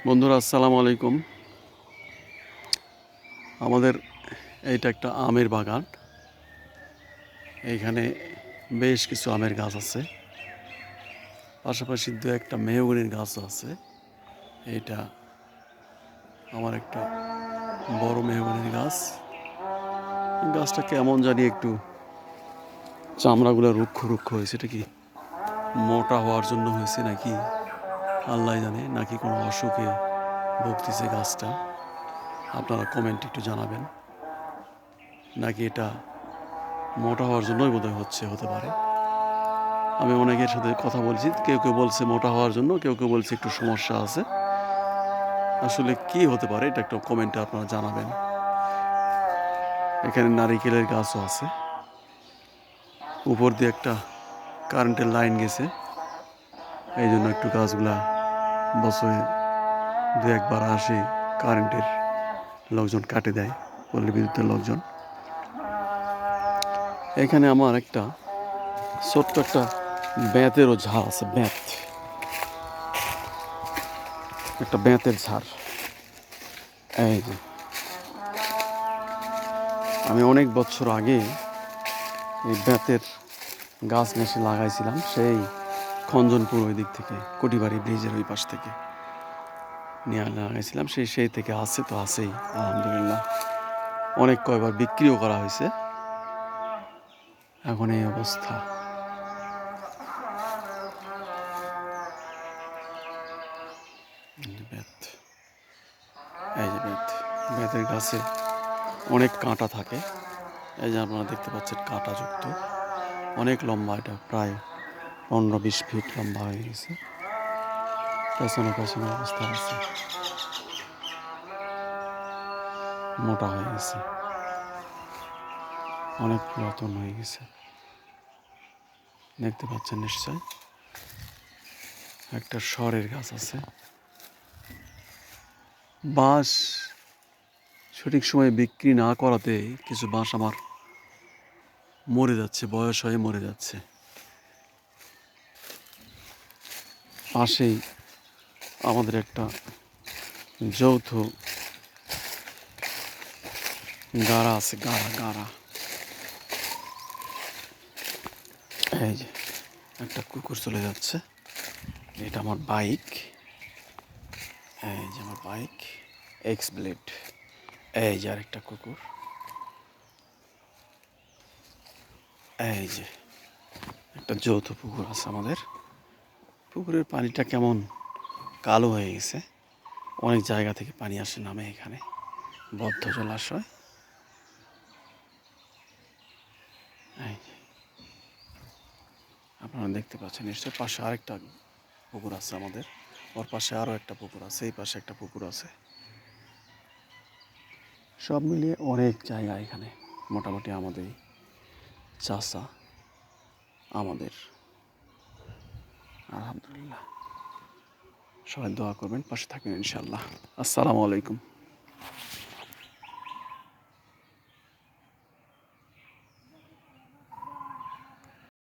বন্ধুরা আসসালামু আলাইকুম। আমাদের এইটা একটা আমের বাগান। এইখানে বেশ কিছু আমের গাছ আছে, পাশাপাশি দু একটা মেহগনির গাছও আছে। এইটা আমার একটা বড় মেহগনির গাছ। গাছটা কেমন জানি একটু চামড়াগুলো রুক্ষ রুক্ষ হয়েছে। এটা কি মোটা হওয়ার জন্য হয়েছে নাকি আল্লাহ জানে, নাকি কোনো অসুখে ভুগতেছে গাছটা? আপনারা কমেন্টে একটু জানাবেন। নাকি এটা মোটা হওয়ার জন্যই বোধহয় হতে পারে। আমি অনেকের সাথে কথা বলছি, কেউ কেউ বলছে মোটা হওয়ার জন্য, কেউ কেউ বলছে একটু সমস্যা আছে। আসলে কি হতে পারে এটা একটু কমেন্টে আপনারা জানাবেন। এখানে নারিকেলের গাছও আছে, উপর দিয়ে একটা কারেন্টের লাইন গেছে, এই জন্য একটু গাছগুলা বছরে দু একবার আসে, কারেন্টের লোকজন কাটে দেয়, পল্লী বিদ্যুতের লোকজন। এখানে আমার একটা ছোট্ট একটা বেতেরও ঝাড় আছে, একটা বেতের ঝাড়। এই যে আমি অনেক বছর আগে এই বেতের গাছ মেশে লাগাইছিলাম, সেই খঞ্জনপুর ওই দিক থেকে, কটিবাড়ি ব্রিজের ওই পাশ থেকে নিয়ে লাগাইছিলাম। সেই থেকে আছে তো আছেই, আলহামদুলিল্লাহ। অনেক কয়বার বিক্রিও করা হয়েছে। এখন এই অবস্থা। বেত, এই যে বেতের গাছে অনেক কাঁটা থাকে। এই যে আপনারা দেখতে পাচ্ছেন কাঁটাযুক্ত, অনেক লম্বা। এটা প্রায় 15-20 ফিট লম্বা হয়ে গেছে। পেছনে অবস্থা আছে, মোটা হয়ে গেছে, অনেক পুরাতন হয়ে গেছে। দেখতে পাচ্ছেন নিশ্চয়। একটা শরের গাছ আছে। বাঁশ সঠিক সময়ে বিক্রি না করাতে কিছু বাঁশ আমার মরে যাচ্ছে, বয়স হয়ে মরে যাচ্ছে। পাশেই আমাদের একটা যৌথ গাড়া আছে, গাড়া। এই যে একটা কুকুর চলে যাচ্ছে, এটা আমার বাইক। এই যে আমার বাইক এক্স ব্লেড। এই যে আরেকটা কুকুর। এই যে একটা যৌথ পুকুর আছে আমাদের। পুকুরের পানিটা কেমন কালো হয়ে গেছে। অনেক জায়গা থেকে পানি আসে, নামে এখানে বদ্ধ জলাশয়। এই আপনারা দেখতে পাচ্ছেন নিশ্চয়। পাশে আরেকটা পুকুর আছে আমাদের, ওর পাশে আরও একটা পুকুর আছে, এই পাশে একটা পুকুর আছে। সব মিলিয়ে অনেক জায়গা এখানে। মোটামুটি আমাদের চাষা, আমাদের আলহামদুলিল্লাহ। সবাই দোয়া করবেন, পাশে থাকবেন ইনশাআল্লাহ। আসসালামু আলাইকুম।